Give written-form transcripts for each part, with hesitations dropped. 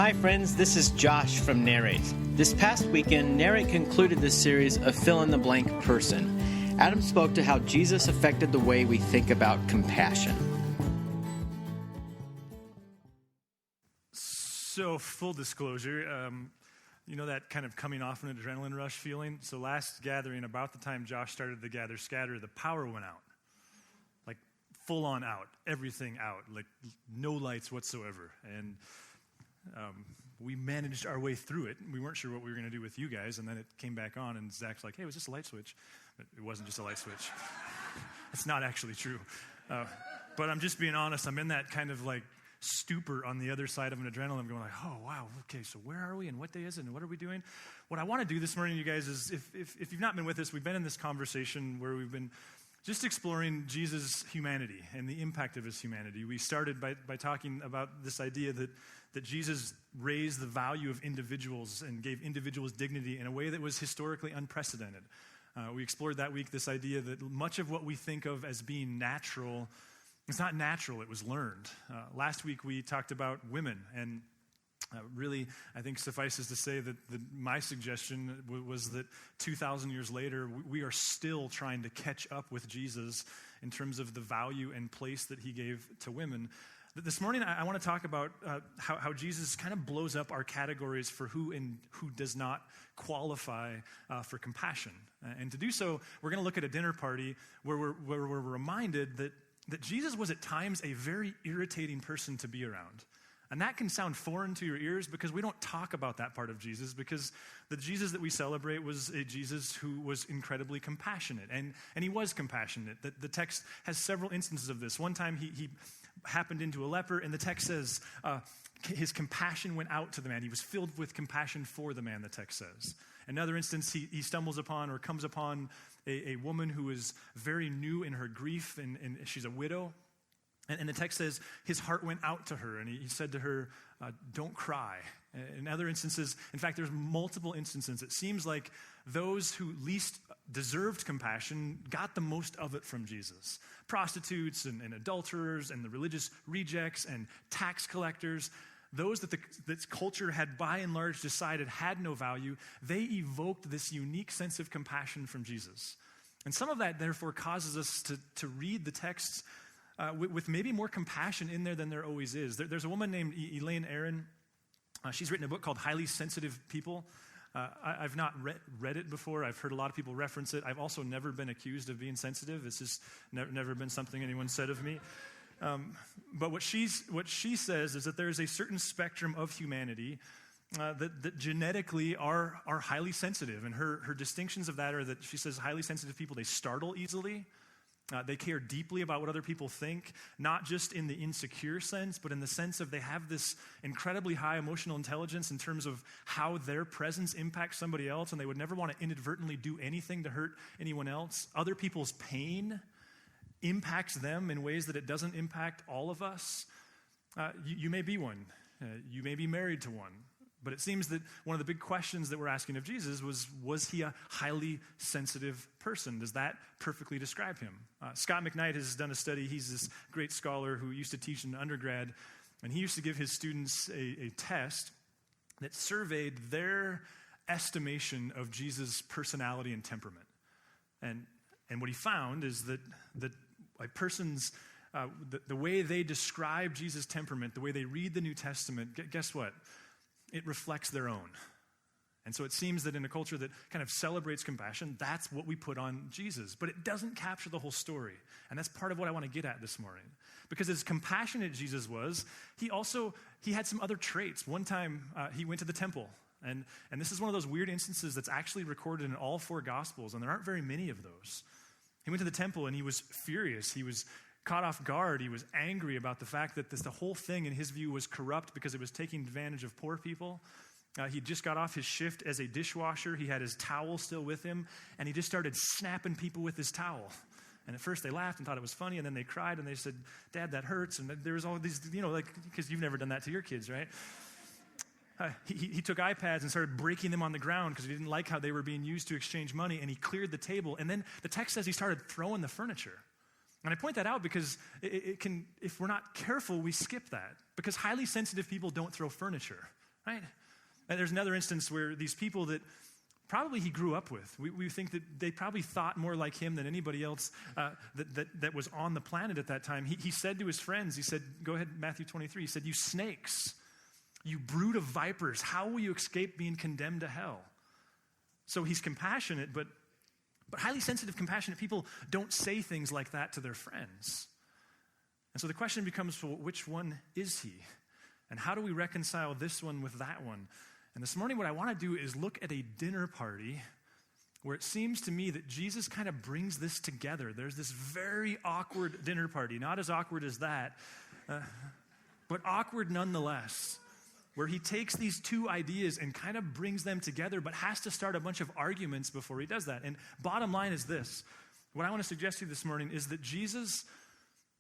Hi friends, this is Josh from Narrate. This past weekend, Narrate concluded this series of fill-in-the-blank person. Adam spoke to how Jesus affected the way we think about compassion. So, full disclosure, you know that kind of coming off an adrenaline rush feeling? So last gathering, about the time Josh started the Gather Scatter, the power went out. Like full on out, everything out, like no lights whatsoever. And we managed our way through it. We weren't sure what we were going to do with you guys, and then it came back on, and Zach's like, hey, was this a light switch? But it wasn't just a light switch. It's not actually true. But I'm just being honest, I'm in that kind of like stupor on the other side of an adrenaline going like, oh, wow, okay, so where are we and what day is it and what are we doing? What I want to do this morning, you guys, is if you've not been with us, we've been in this conversation where we've been just exploring Jesus' humanity and the impact of his humanity. We started by talking about this idea that Jesus raised the value of individuals and gave individuals dignity in a way that was historically unprecedented. We explored that week this idea that much of what we think of as being natural, it's not natural, it was learned. Last week we talked about women, and really I think suffices to say that my suggestion was that 2,000 years later we are still trying to catch up with Jesus in terms of the value and place that he gave to women. This morning, I want to talk about how Jesus kind of blows up our categories for who and who does not qualify for compassion. And to do so, we're going to look at a dinner party where we're reminded that Jesus was at times a very irritating person to be around. And that can sound foreign to your ears because we don't talk about that part of Jesus, because the Jesus that we celebrate was a Jesus who was incredibly compassionate. And he was compassionate. The text has several instances of this. One time he happened into a leper, and the text says his compassion went out to the man. He was filled with compassion for the man, the text says. Another instance, he stumbles upon or comes upon a woman who is very new in her grief, and she's a widow. And the text says his heart went out to her, and he said to her, don't cry. In other instances, in fact, there's multiple instances. It seems like those who least deserved compassion got the most of it from Jesus. Prostitutes and adulterers and the religious rejects and tax collectors, those that the culture had by and large decided had no value, they evoked this unique sense of compassion from Jesus. And some of that, therefore, causes us to read the texts with maybe more compassion in there than there always is. There's a woman named Elaine Aron. She's written a book called Highly Sensitive People. I've not read it before. I've heard a lot of people reference it. I've also never been accused of being sensitive. It's just never been something anyone said of me. But what she says is that there is a certain spectrum of humanity that genetically are highly sensitive. And her distinctions of that are that she says highly sensitive people, they startle easily. They care deeply about what other people think, not just in the insecure sense, but in the sense of they have this incredibly high emotional intelligence in terms of how their presence impacts somebody else, and they would never want to inadvertently do anything to hurt anyone else. Other people's pain impacts them in ways that it doesn't impact all of us. You may be one. You may be married to one. But it seems that one of the big questions that we're asking of Jesus was he a highly sensitive person? Does that perfectly describe him? Scott McKnight has done a study. He's this great scholar who used to teach in undergrad, and he used to give his students a test that surveyed their estimation of Jesus' personality and temperament. And what he found is that a person's, the way they describe Jesus' temperament, the way they read the New Testament, guess what? It reflects their own. And so it seems that in a culture that kind of celebrates compassion, that's what we put on Jesus. But it doesn't capture the whole story. And that's part of what I want to get at this morning. Because as compassionate Jesus was, he had some other traits. One time he went to the temple. And this is one of those weird instances that's actually recorded in all four Gospels. And there aren't very many of those. He went to the temple and he was furious. He was caught off guard. He was angry about the fact that the whole thing, in his view, was corrupt because it was taking advantage of poor people. He just got off his shift as a dishwasher. He had his towel still with him, and he just started snapping people with his towel. And at first they laughed and thought it was funny, and then they cried, and they said, Dad, that hurts. And there was all these, because you've never done that to your kids, right? He took iPads and started breaking them on the ground because he didn't like how they were being used to exchange money, and he cleared the table. And then the text says he started throwing the furniture. And I point that out because it can, if we're not careful, we skip that. Because highly sensitive people don't throw furniture, right? And there's another instance where these people that probably he grew up with, we think that they probably thought more like him than anybody else that was on the planet at that time. He said to his friends, he said, go ahead, Matthew 23, he said, you snakes, you brood of vipers, how will you escape being condemned to hell? So he's compassionate, but highly sensitive, compassionate people don't say things like that to their friends. And so the question becomes, well, which one is he? And how do we reconcile this one with that one? And this morning what I want to do is look at a dinner party where it seems to me that Jesus kind of brings this together. There's this very awkward dinner party, not as awkward as that, but awkward nonetheless, where he takes these two ideas and kind of brings them together, but has to start a bunch of arguments before he does that. And bottom line is this. What I want to suggest to you this morning is that Jesus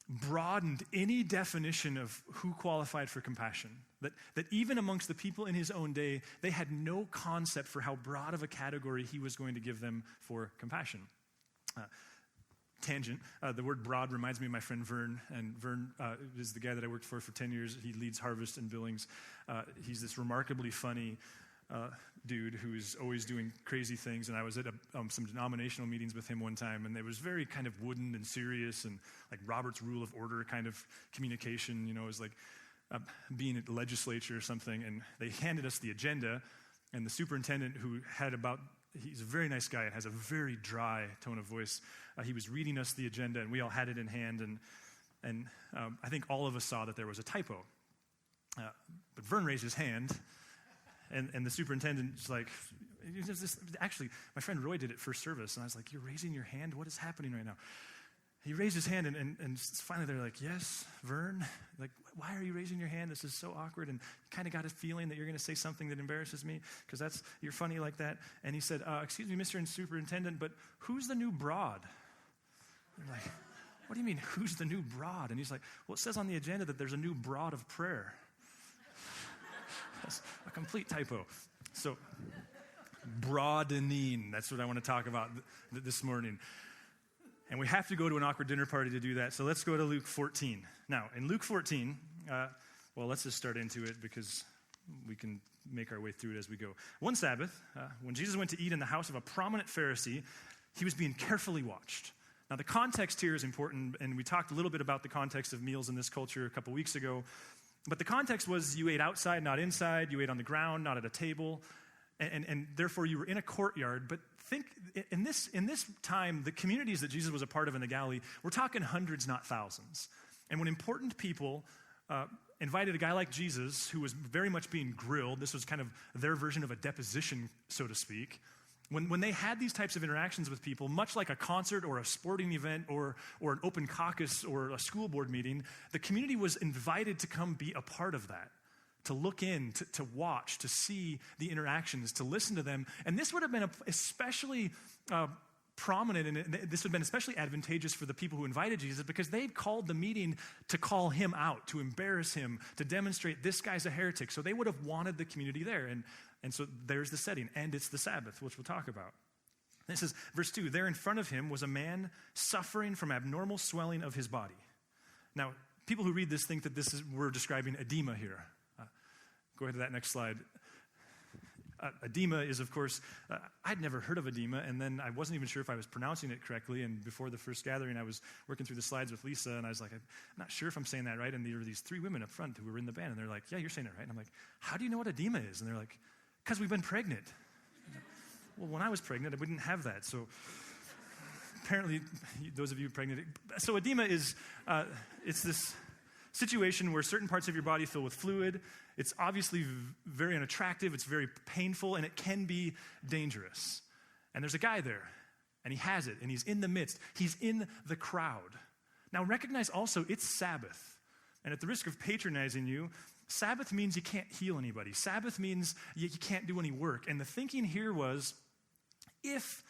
broadened any definition of who qualified for compassion. That even amongst the people in his own day, they had no concept for how broad of a category he was going to give them for compassion. Tangent. The word broad reminds me of my friend Vern, and Vern is the guy that I worked for 10 years. He leads Harvest in Billings. He's this remarkably funny dude who is always doing crazy things, and I was at some denominational meetings with him one time, and it was very kind of wooden and serious and like Robert's Rule of Order kind of communication. You know, it was like being at the legislature or something, and they handed us the agenda, and the superintendent who had he's a very nice guy and has a very dry tone of voice. He was reading us the agenda, and we all had it in hand, and I think all of us saw that there was a typo. But Vern raised his hand, and the superintendent's like, actually, my friend Roy did it first service, and I was like, you're raising your hand? What is happening right now? He raised his hand, and finally they're like, yes, Vern? Like, why are you raising your hand? This is so awkward, and kind of got a feeling that you're going to say something that embarrasses me, because you're funny like that. And he said, excuse me, Mr. Superintendent, but who's the new broad? I'm like, what do you mean, who's the new broad? And he's like, well, it says on the agenda that there's a new broad of prayer. That's a complete typo. So, broadening, that's what I want to talk about this morning. And we have to go to an awkward dinner party to do that. So let's go to Luke 14. Now, in Luke 14, let's just start into it because we can make our way through it as we go. One Sabbath, when Jesus went to eat in the house of a prominent Pharisee, he was being carefully watched. Now, the context here is important, and we talked a little bit about the context of meals in this culture a couple weeks ago. But the context was you ate outside, not inside. You ate on the ground, not at a table. And therefore, you were in a courtyard. But think, in this time, the communities that Jesus was a part of in the Galilee, we're talking hundreds, not thousands. And when important people invited a guy like Jesus, who was very much being grilled, this was kind of their version of a deposition, so to speak. When they had these types of interactions with people, much like a concert or a sporting event or an open caucus or a school board meeting, the community was invited to come be a part of that, to look in, to watch, to see the interactions, to listen to them. And this would have been especially prominent, and this would have been especially advantageous for the people who invited Jesus because they'd called the meeting to call him out, to embarrass him, to demonstrate this guy's a heretic. So they would have wanted the community there. And so there's the setting, and it's the Sabbath, which we'll talk about. And it says, verse 2, there in front of him was a man suffering from abnormal swelling of his body. Now, people who read this think that we're describing edema here. Go ahead to that next slide. Edema is, of course, I'd never heard of edema, and then I wasn't even sure if I was pronouncing it correctly, and before the first gathering, I was working through the slides with Lisa, and I was like, I'm not sure if I'm saying that right, and there were these three women up front who were in the band, and they're like, yeah, you're saying it right. And I'm like, how do you know what edema is? And they're like, because we've been pregnant. Well, when I was pregnant, we didn't have that, so apparently, those of you pregnant. So edema is, it's this situation where certain parts of your body fill with fluid. It's obviously very unattractive, it's very painful, and it can be dangerous. And there's a guy there, and he has it, and he's in the midst. He's in the crowd. Now recognize also, it's Sabbath. And at the risk of patronizing you, Sabbath means you can't heal anybody. Sabbath means you can't do any work. And the thinking here was, if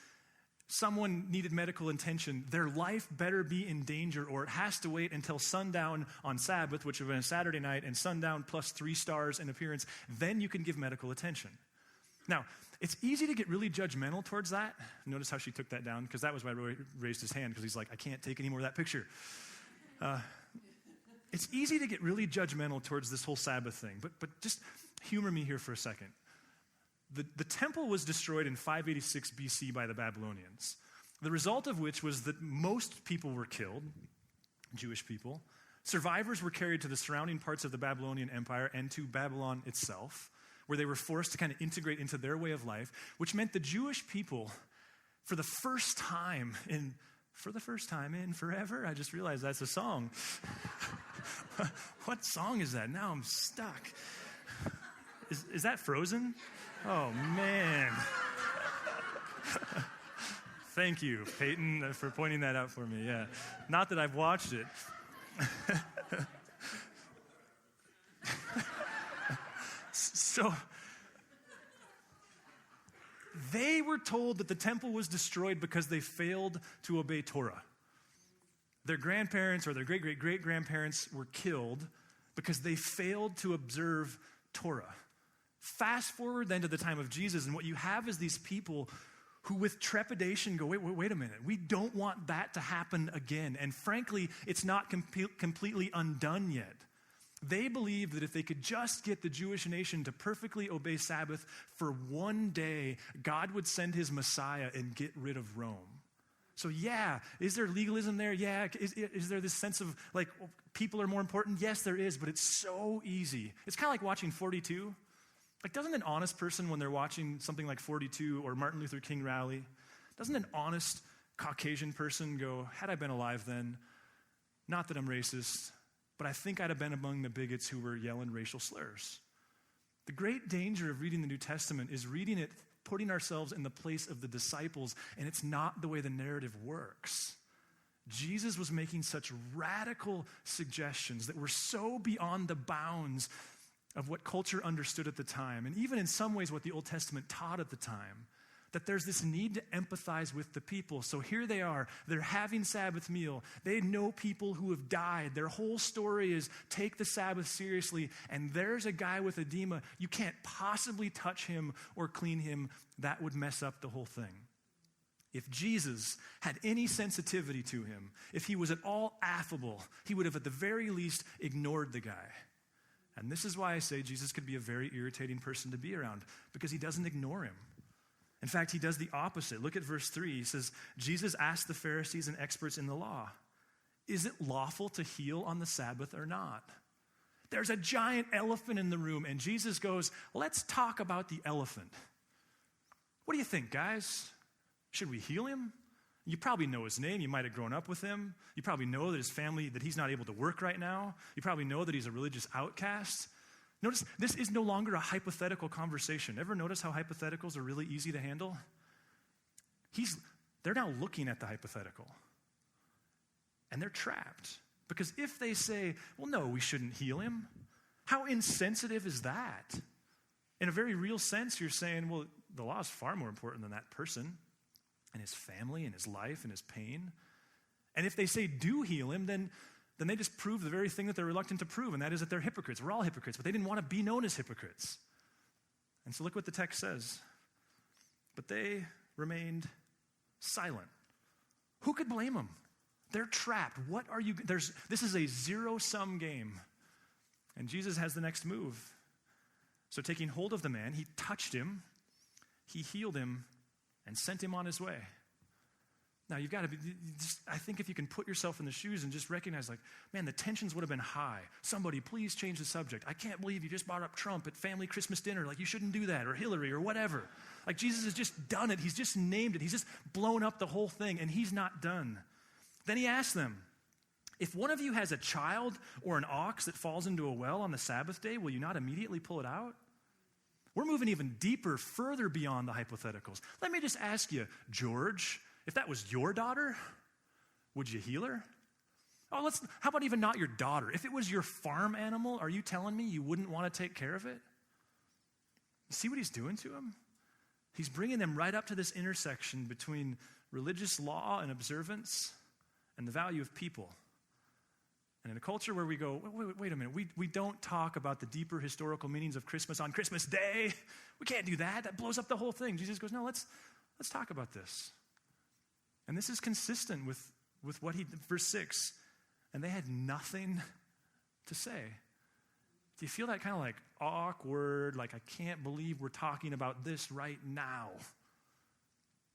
someone needed medical attention, their life better be in danger, or it has to wait until sundown on Sabbath, which would have been a Saturday night, and sundown plus 3 stars in appearance, then you can give medical attention. Now, it's easy to get really judgmental towards that. Notice how she took that down, because that was why Roy raised his hand, because he's like, I can't take any more of that picture. it's easy to get really judgmental towards this whole Sabbath thing, but just humor me here for a second. The temple was destroyed in 586 BC by the Babylonians, the result of which was that most people were killed, Jewish people. Survivors were carried to the surrounding parts of the Babylonian Empire and to Babylon itself, where they were forced to kind of integrate into their way of life, which meant the Jewish people, for the first time in forever, I just realized that's a song. What song is that? Now I'm stuck. Is that Frozen? Oh, man. Thank you, Peyton, for pointing that out for me. Yeah. Not that I've watched it. So, they were told that the temple was destroyed because they failed to obey Torah. Their grandparents or their great-great-great-grandparents were killed because they failed to observe Torah. Fast forward then to the time of Jesus, and what you have is these people who with trepidation go, wait a minute, we don't want that to happen again. And frankly, it's not completely undone yet. They believed that if they could just get the Jewish nation to perfectly obey Sabbath for one day, God would send his Messiah and get rid of Rome. So yeah, is there legalism there? Yeah. Is there this sense of like, people are more important? Yes, there is, but it's so easy. It's kind of like watching 42. Like, doesn't an honest person, when they're watching something like 42 or Martin Luther King rally, doesn't an honest Caucasian person go, had I been alive then, not that I'm racist, but I think I'd have been among the bigots who were yelling racial slurs. The great danger of reading the New Testament is reading it, putting ourselves in the place of the disciples, and it's not the way the narrative works. Jesus was making such radical suggestions that were so beyond the bounds of what culture understood at the time, and even in some ways what the Old Testament taught at the time, that there's this need to empathize with the people. So here they are, they're having Sabbath meal. They know people who have died. Their whole story is take the Sabbath seriously, and there's a guy with edema. You can't possibly touch him or clean him. That would mess up the whole thing. If Jesus had any sensitivity to him, if he was at all affable, he would have at the very least ignored the guy. And this is why I say Jesus could be a very irritating person to be around, because he doesn't ignore him. In fact, he does the opposite. Look at verse 3. He says, Jesus asked the Pharisees and experts in the law, is it lawful to heal on the Sabbath or not? There's a giant elephant in the room, and Jesus goes, let's talk about the elephant. What do you think, guys? Should we heal him? You probably know his name. You might have grown up with him. You probably know that his family, that he's not able to work right now. You probably know that he's a religious outcast. Notice, this is no longer a hypothetical conversation. Ever notice how hypotheticals are really easy to handle? They're now looking at the hypothetical. And they're trapped. Because if they say, well, no, we shouldn't heal him, how insensitive is that? In a very real sense, you're saying, well, the law is far more important than that person and his family and his life and his pain. And if they say do heal him, then they just prove the very thing that they're reluctant to prove, and that is that they're hypocrites. We're all hypocrites, but they didn't want to be known as hypocrites. And so look what the text says. But they remained silent. Who could blame them? They're trapped. This is a zero-sum game. And Jesus has the next move. So taking hold of the man, he touched him, he healed him, and sent him on his way. Now, you've got to be, I think if you can put yourself in the shoes and just recognize, like, man, the tensions would have been high. Somebody, please change the subject. I can't believe you just brought up Trump at family Christmas dinner. Like, you shouldn't do that, or Hillary, or whatever. Like, Jesus has just done it. He's just named it. He's just blown up the whole thing, and he's not done. Then he asked them, if one of you has a child or an ox that falls into a well on the Sabbath day, will you not immediately pull it out? We're moving even deeper, further beyond the hypotheticals. Let me just ask you, George, if that was your daughter, would you heal her? Oh, how about even not your daughter? If it was your farm animal, are you telling me you wouldn't want to take care of it? You see what he's doing to him? He's bringing them right up to this intersection between religious law and observance and the value of people. And in a culture where we go, wait a minute, we don't talk about the deeper historical meanings of Christmas on Christmas Day. We can't do that. That blows up the whole thing. Jesus goes, no, let's talk about this. And this is consistent with what verse 6, and they had nothing to say? Do you feel that kind of like awkward, like I can't believe we're talking about this right now?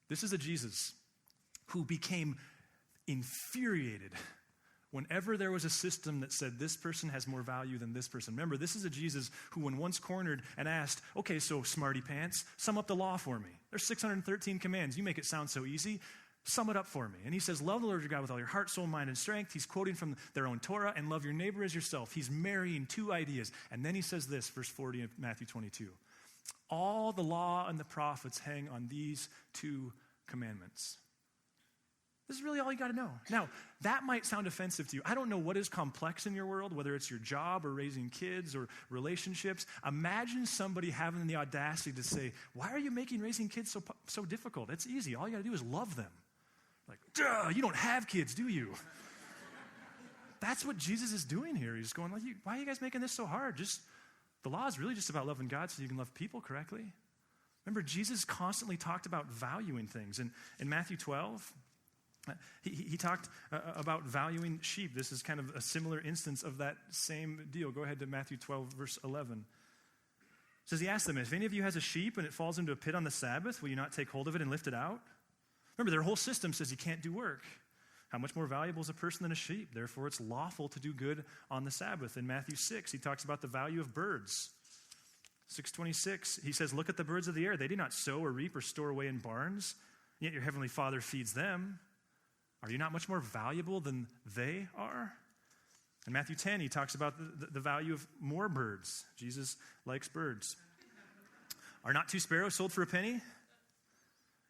This is a Jesus who became infuriated whenever there was a system that said this person has more value than this person. Remember, this is a Jesus who when once cornered and asked, okay, so smarty pants, sum up the law for me. There's 613 commands. You make it sound so easy. Sum it up for me. And he says, love the Lord your God with all your heart, soul, mind, and strength. He's quoting from their own Torah, and love your neighbor as yourself. He's marrying two ideas. And then he says this, verse 40 of Matthew 22. All the law and the prophets hang on these two commandments. This is really all you got to know. Now, that might sound offensive to you. I don't know what is complex in your world, whether it's your job or raising kids or relationships. Imagine somebody having the audacity to say, why are you making raising kids so difficult? It's easy. All you got to do is love them. Like, duh, you don't have kids, do you? That's what Jesus is doing here. He's going, why are you guys making this so hard? The law is really just about loving God so you can love people correctly. Remember, Jesus constantly talked about valuing things. In Matthew 12, he talked about valuing sheep. This is kind of a similar instance of that same deal. Go ahead to Matthew 12, verse 11. It says, he asked them, if any of you has a sheep and it falls into a pit on the Sabbath, will you not take hold of it and lift it out? Remember, their whole system says you can't do work. How much more valuable is a person than a sheep? Therefore, it's lawful to do good on the Sabbath. In Matthew 6, he talks about the value of birds. 6:26, he says, look at the birds of the air. They do not sow or reap or store away in barns, yet your heavenly Father feeds them. Are you not much more valuable than they are? In Matthew 10, he talks about the value of more birds. Jesus likes birds. Are not two sparrows sold for a penny?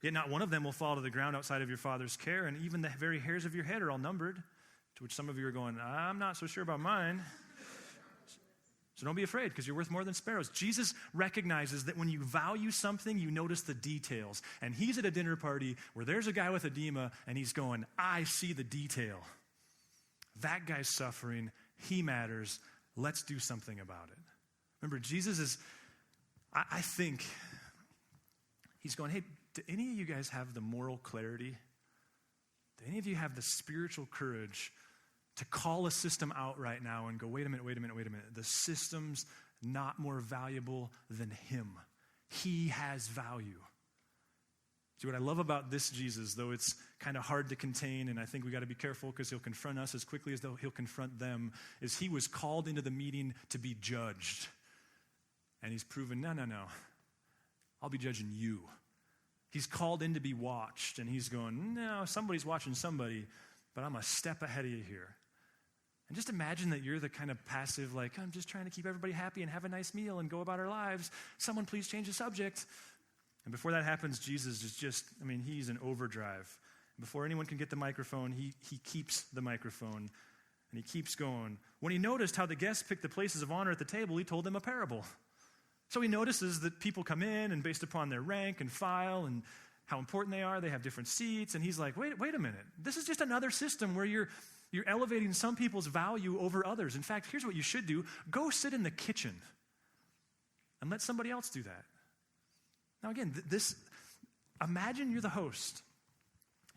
Yet not one of them will fall to the ground outside of your Father's care, and even the very hairs of your head are all numbered, to which some of you are going, I'm not so sure about mine. So don't be afraid, because you're worth more than sparrows. Jesus recognizes that when you value something, you notice the details. And he's at a dinner party where there's a guy with edema, and he's going, I see the detail. That guy's suffering. He matters. Let's do something about it. Remember, Jesus is, I think, he's going, hey, do any of you guys have the moral clarity? Do any of you have the spiritual courage to call a system out right now and go, wait a minute. The system's not more valuable than him. He has value. See, what I love about this Jesus, though it's kind of hard to contain, and I think we got to be careful because he'll confront us as quickly as though he'll confront them, is he was called into the meeting to be judged. And he's proven, no. I'll be judging you. He's called in to be watched, and he's going, no, somebody's watching somebody, but I'm a step ahead of you here. And just imagine that you're the kind of passive, like, I'm just trying to keep everybody happy and have a nice meal and go about our lives. Someone please change the subject. And before that happens, Jesus is he's in overdrive. Before anyone can get the microphone, he keeps the microphone, and he keeps going. When he noticed how the guests picked the places of honor at the table, he told them a parable. So he notices that people come in, and based upon their rank and file and how important they are, they have different seats. And he's like, wait a minute. This is just another system where you're elevating some people's value over others. In fact, here's what you should do. Go sit in the kitchen and let somebody else do that. Now again, imagine you're the host.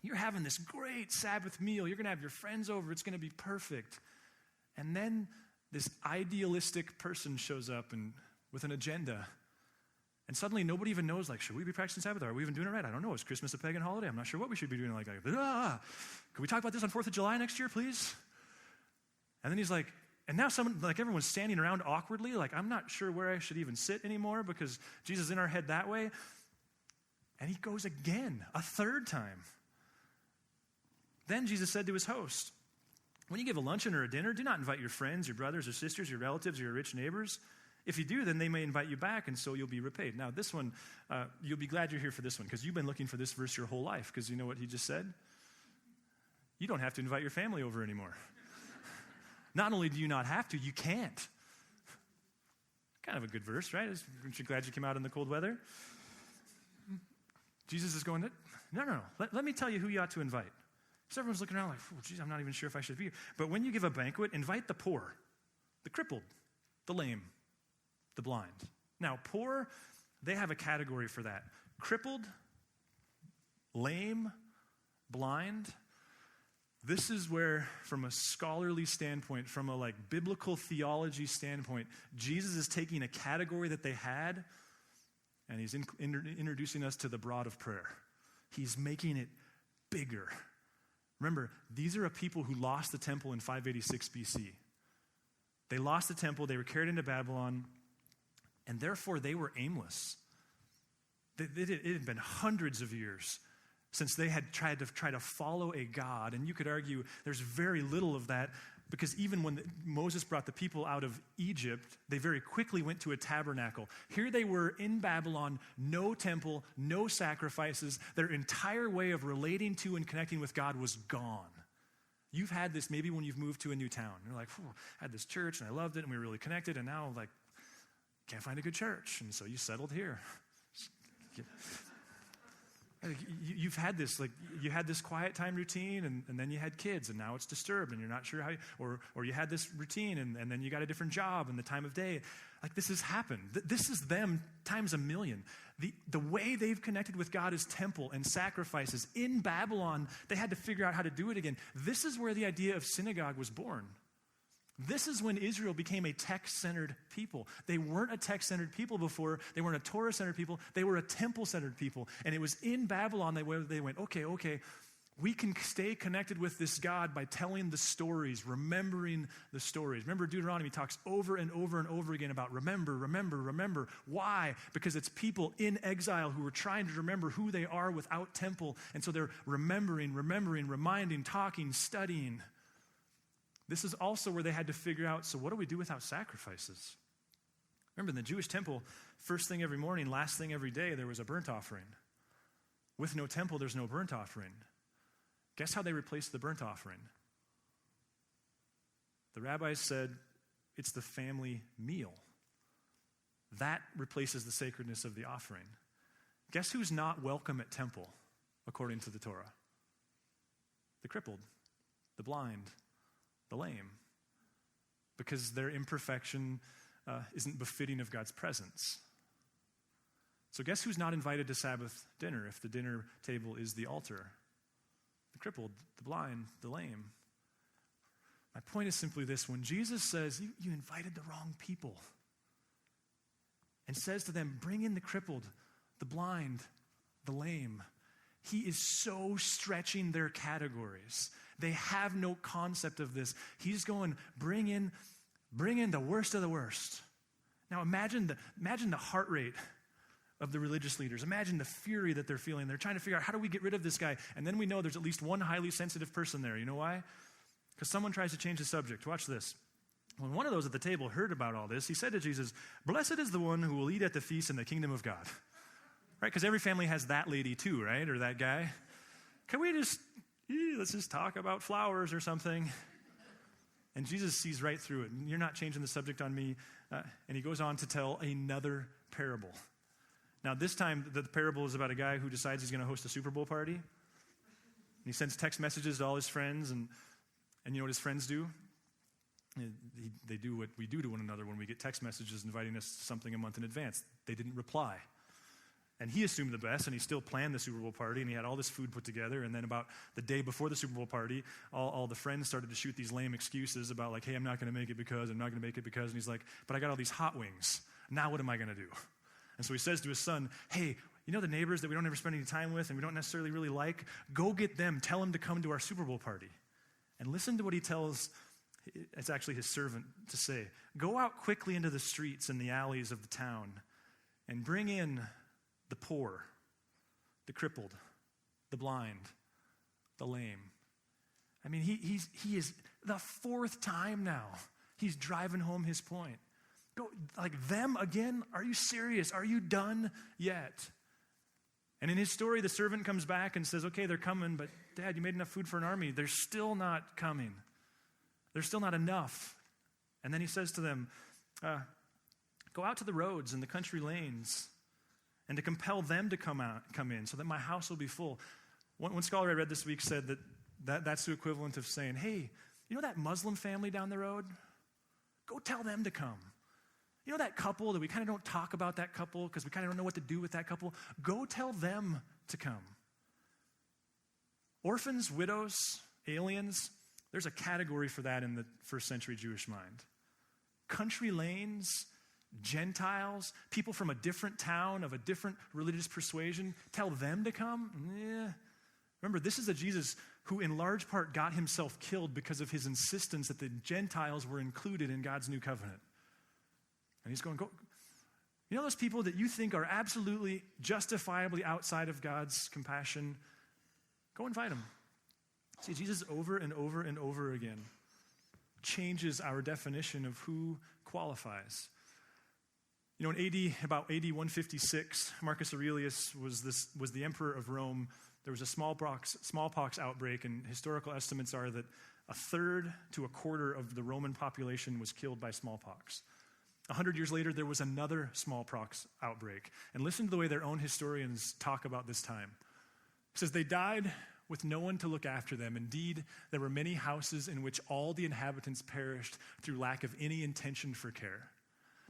You're having this great Sabbath meal. You're going to have your friends over. It's going to be perfect. And then this idealistic person shows up and with an agenda. And suddenly nobody even knows, like, should we be practicing Sabbath? Are we even doing it right? I don't know. Is Christmas a pagan holiday? I'm not sure what we should be doing. Can we talk about this on 4th of July next year, please? And then he's like, and now everyone's standing around awkwardly, like, I'm not sure where I should even sit anymore because Jesus is in our head that way. And he goes again, a third time. Then Jesus said to his host, when you give a luncheon or a dinner, do not invite your friends, your brothers or sisters, your relatives, or your rich neighbors. If you do, then they may invite you back, and so you'll be repaid. Now, this one, you'll be glad you're here for this one, because you've been looking for this verse your whole life, because you know what he just said? You don't have to invite your family over anymore. Not only do you not have to, you can't. Kind of a good verse, right? Aren't you glad you came out in the cold weather? Jesus is going, no. Let me tell you who you ought to invite. So everyone's looking around like, oh, geez, I'm not even sure if I should be here. But when you give a banquet, invite the poor, the crippled, the lame, the blind. Now, poor, they have a category for that. Crippled, lame, blind. This is where, from a scholarly standpoint, from a biblical theology standpoint, Jesus is taking a category that they had, and he's introducing us to the broad of prayer. He's making it bigger. Remember, these are a people who lost the temple in 586 BC. They lost the temple, they were carried into Babylon, and therefore they were aimless. It had been hundreds of years since they had tried to follow a God, and you could argue there's very little of that, because even when Moses brought the people out of Egypt, they very quickly went to a tabernacle. Here they were in Babylon, no temple, no sacrifices. Their entire way of relating to and connecting with God was gone. You've had this maybe when you've moved to a new town. You're like, I had this church, and I loved it, and we were really connected, and now, can't find a good church, and so you settled here. You've had this, you had this quiet time routine, and then you had kids, and now it's disturbed, and you're not sure how or you had this routine, and then you got a different job and the time of day. This has happened. This is them times a million. The way they've connected with God is temple and sacrifices. In Babylon, they had to figure out how to do it again. This is where the idea of synagogue was born. This is when Israel became a text-centered people. They weren't a text-centered people before. They weren't a Torah-centered people. They were a temple-centered people. And it was in Babylon they went, okay, we can stay connected with this God by telling the stories, remembering the stories. Remember, Deuteronomy talks over and over and over again about remember. Why? Because it's people in exile who are trying to remember who they are without temple. And so they're remembering, reminding, talking, studying. This is also where they had to figure out, so what do we do without sacrifices? Remember, in the Jewish temple, first thing every morning, last thing every day, there was a burnt offering. With no temple, there's no burnt offering. Guess how they replaced the burnt offering? The rabbis said, it's the family meal. That replaces the sacredness of the offering. Guess who's not welcome at temple, according to the Torah? The crippled, the blind, the lame, because their imperfection isn't befitting of God's presence. So guess who's not invited to Sabbath dinner if the dinner table is the altar? The crippled, the blind, the lame. My point is simply this: when Jesus says, you invited the wrong people, and says to them, bring in the crippled, the blind, the lame, he is so stretching their categories. They have no concept of this. He's going, bring in the worst of the worst. Now imagine the heart rate of the religious leaders. Imagine the fury that they're feeling. They're trying to figure out, how do we get rid of this guy? And then we know there's at least one highly sensitive person there. You know why? Because someone tries to change the subject. Watch this. When one of those at the table heard about all this, he said to Jesus, blessed is the one who will eat at the feast in the kingdom of God. Right? Because every family has that lady too, right? Or that guy. Can we let's just talk about flowers or something? And Jesus sees right through it. You're not changing the subject on me. And he goes on to tell another parable. Now, this time, the parable is about a guy who decides he's going to host a Super Bowl party. And he sends text messages to all his friends, and you know what his friends do? They do what we do to one another when we get text messages inviting us to something a month in advance. They didn't reply. And he assumed the best, and he still planned the Super Bowl party, and he had all this food put together. And then about the day before the Super Bowl party, all the friends started to shoot these lame excuses about hey, I'm not going to make it because, and he's like, but I got all these hot wings. Now what am I going to do? And so he says to his son, hey, you know the neighbors that we don't ever spend any time with and we don't necessarily really like? Go get them. Tell them to come to our Super Bowl party. And listen to what he tells, it's actually his servant, to say. Go out quickly into the streets and the alleys of the town and bring in the poor, the crippled, the blind, the lame. I mean, he is the fourth time now he's driving home his point. Go, them again? Are you serious? Are you done yet? And in his story, the servant comes back and says, okay, they're coming, but Dad, you made enough food for an army. They're still not coming. There's still not enough. And then he says to them, go out to the roads and the country lanes and to compel them to come in so that my house will be full. One scholar I read this week said that's the equivalent of saying, hey, you know that Muslim family down the road? Go tell them to come. You know that couple that we kind of don't talk about that couple because we kind of don't know what to do with that couple? Go tell them to come. Orphans, widows, aliens, there's a category for that in the first century Jewish mind. Country lanes, Gentiles, people from a different town, of a different religious persuasion, tell them to come? Yeah. Remember, this is a Jesus who in large part got himself killed because of his insistence that the Gentiles were included in God's new covenant. And he's going, go. You know those people that you think are absolutely justifiably outside of God's compassion? Go invite them. See, Jesus over and over and over again changes our definition of who qualifies. You know, in about AD 156, Marcus Aurelius was the emperor of Rome. There was a smallpox outbreak, and historical estimates are that a third to a quarter of the Roman population was killed by smallpox. 100 years later, there was another smallpox outbreak. And listen to the way their own historians talk about this time. It says, they died with no one to look after them. Indeed, there were many houses in which all the inhabitants perished through lack of any intention for care.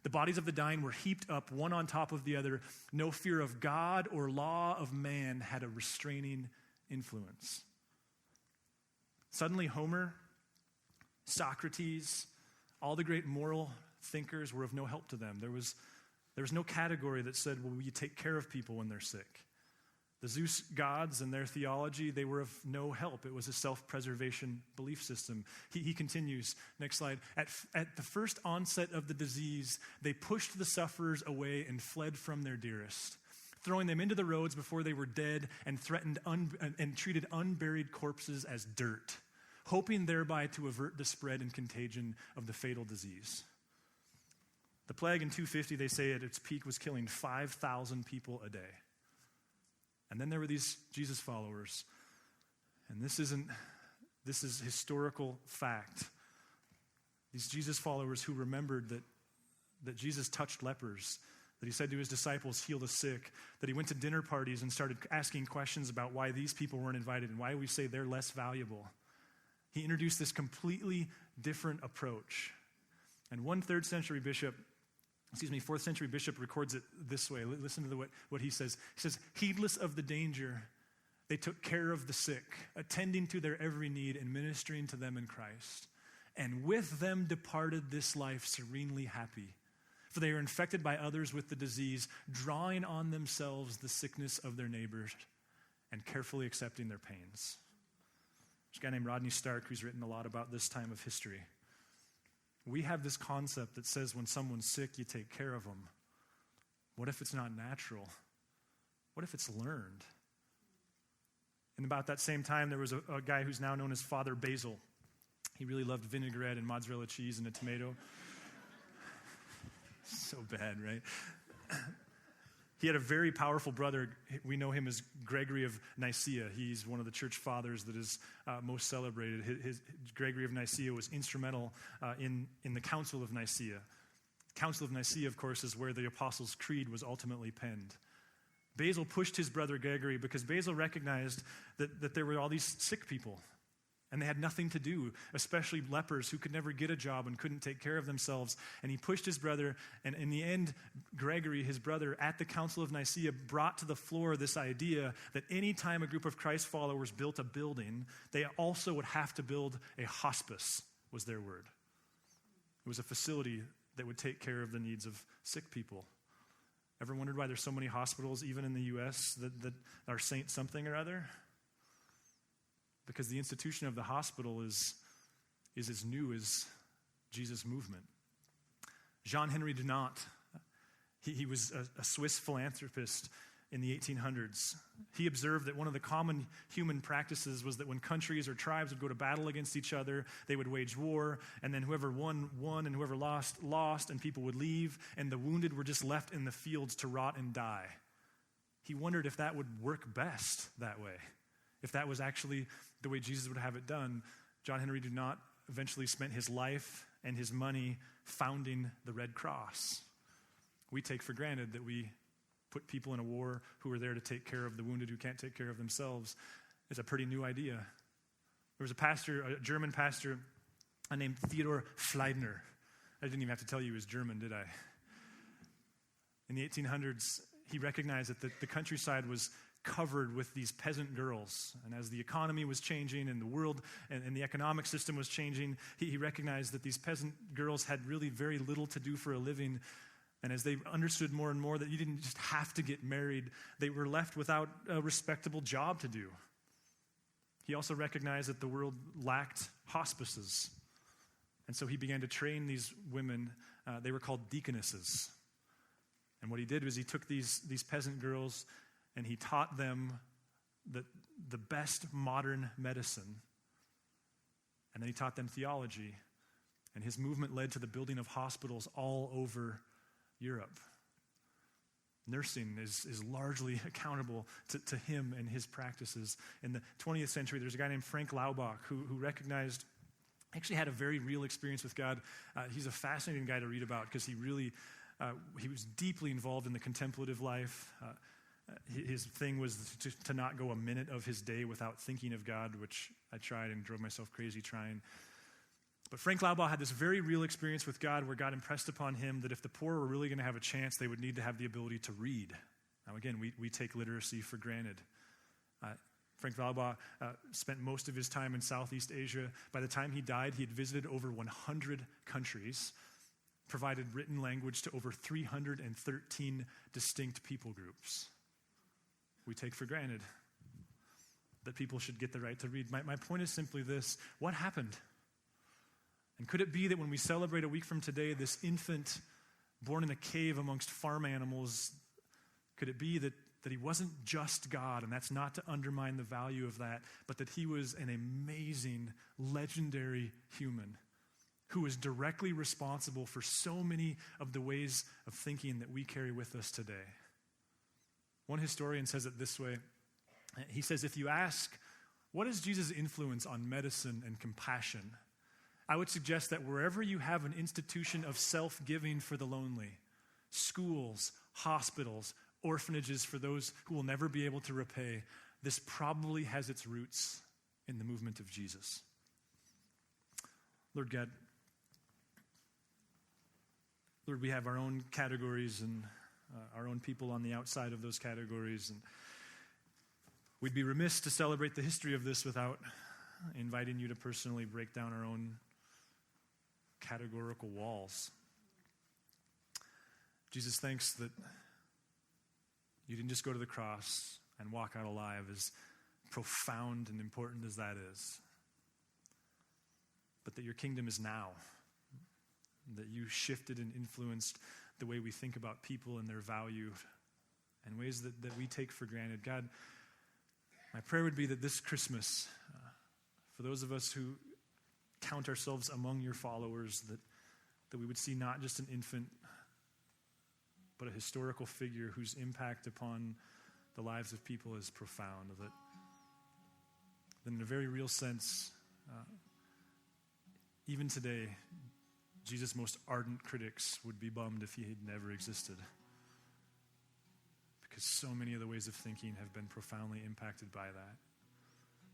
The bodies of the dying were heaped up one on top of the other. No fear of God or law of man had a restraining influence. Suddenly, Homer, Socrates, all the great moral thinkers were of no help to them. There was no category that said, well, will you take care of people when they're sick? The Zeus gods and their theology, they were of no help. It was a self-preservation belief system. He continues, next slide. At the first onset of the disease, they pushed the sufferers away and fled from their dearest, throwing them into the roads before they were dead and threatened and treated unburied corpses as dirt, hoping thereby to avert the spread and contagion of the fatal disease. The plague in 250, they say at its peak, was killing 5,000 people a day. And then there were these Jesus followers. And this is historical fact. These Jesus followers who remembered that Jesus touched lepers, that he said to his disciples, heal the sick, that he went to dinner parties and started asking questions about why these people weren't invited and why we say they're less valuable. He introduced this completely different approach. And one 4th century bishop records it this way. Listen to what he says. He says, heedless of the danger, they took care of the sick, attending to their every need and ministering to them in Christ. And with them departed this life serenely happy. For they are infected by others with the disease, drawing on themselves the sickness of their neighbors and carefully accepting their pains. There's a guy named Rodney Stark who's written a lot about this time of history. We have this concept that says when someone's sick, you take care of them. What if it's not natural? What if it's learned? And about that same time, there was a guy who's now known as Father Basil. He really loved vinaigrette and mozzarella cheese and a tomato. So bad, right? He had a very powerful brother. We know him as Gregory of Nicaea. He's one of the church fathers that is most celebrated. Gregory of Nicaea was instrumental in the Council of Nicaea. The Council of Nicaea, of course, is where the Apostles' Creed was ultimately penned. Basil pushed his brother Gregory because Basil recognized that there were all these sick people. And they had nothing to do, especially lepers who could never get a job and couldn't take care of themselves. And he pushed his brother, and in the end, Gregory, his brother, at the Council of Nicaea, brought to the floor this idea that any time a group of Christ followers built a building, they also would have to build a hospice, was their word. It was a facility that would take care of the needs of sick people. Ever wondered why there's so many hospitals, even in the U.S., that are Saint something or other? Because the institution of the hospital is as new as Jesus' movement. Jean-Henri Dunant, he was a Swiss philanthropist in the 1800s. He observed that one of the common human practices was that when countries or tribes would go to battle against each other, they would wage war, and then whoever won, and whoever lost, and people would leave, and the wounded were just left in the fields to rot and die. He wondered if that would work best that way. If that was actually the way Jesus would have it done. Jean-Henri Dunant eventually spent his life and his money founding the Red Cross. We take for granted that we put people in a war who are there to take care of the wounded who can't take care of themselves. It's a pretty new idea. There was a German pastor named Theodor Fleidner. I didn't even have to tell you he was German, did I? In the 1800s, he recognized that the countryside was covered with these peasant girls. And as the economy was changing and the world and the economic system was changing, he recognized that these peasant girls had really very little to do for a living. And as they understood more and more that you didn't just have to get married, they were left without a respectable job to do. He also recognized that the world lacked hospices. And so he began to train these women. They were called deaconesses. And what he did was he took these peasant girls and he taught them the best modern medicine. And then he taught them theology. And his movement led to the building of hospitals all over Europe. Nursing is largely accountable to him and his practices. In the 20th century, there's a guy named Frank Laubach who recognized, actually had a very real experience with God. He's a fascinating guy to read about because he was deeply involved in the contemplative life. His thing was to not go a minute of his day without thinking of God, which I tried and drove myself crazy trying. But Frank Laubach had this very real experience with God where God impressed upon him that if the poor were really going to have a chance, they would need to have the ability to read. Now again, we take literacy for granted. Frank Laubach spent most of his time in Southeast Asia. By the time he died, he had visited over 100 countries, provided written language to over 313 distinct people groups. We take for granted that people should get the right to read. My point is simply this: what happened? And could it be that when we celebrate a week from today, this infant born in a cave amongst farm animals, could it be that he wasn't just God, and that's not to undermine the value of that, but that he was an amazing, legendary human who is directly responsible for so many of the ways of thinking that we carry with us today? One historian says it this way. He says, if you ask, what is Jesus' influence on medicine and compassion? I would suggest that wherever you have an institution of self-giving for the lonely, schools, hospitals, orphanages for those who will never be able to repay, this probably has its roots in the movement of Jesus. Lord God, Lord, we have our own categories and our own people on the outside of those categories, and we'd be remiss to celebrate the history of this without inviting you to personally break down our own categorical walls. Jesus, thanks that you didn't just go to the cross and walk out alive, as profound and important as that is, but that your kingdom is now, that you shifted and influenced the way we think about people and their value and ways that we take for granted. God, my prayer would be that this Christmas, for those of us who count ourselves among your followers, that we would see not just an infant, but a historical figure whose impact upon the lives of people is profound. That in a very real sense, even today, Jesus' most ardent critics would be bummed if he had never existed, because so many of the ways of thinking have been profoundly impacted by that.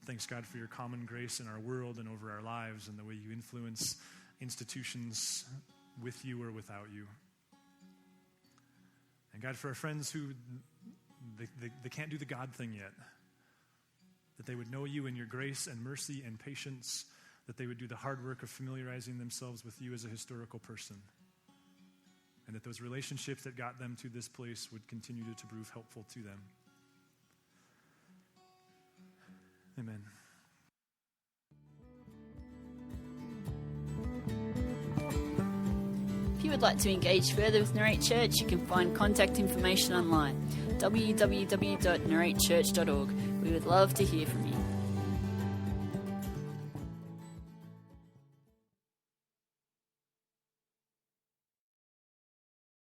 Thanks, God, for your common grace in our world and over our lives and the way you influence institutions with you or without you. And God, for our friends who they can't do the God thing yet, that they would know you in your grace and mercy and patience, that they would do the hard work of familiarizing themselves with you as a historical person, and that those relationships that got them to this place would continue to prove helpful to them. Amen. If you would like to engage further with Narrate Church, you can find contact information online, www.narratechurch.org. We would love to hear from you.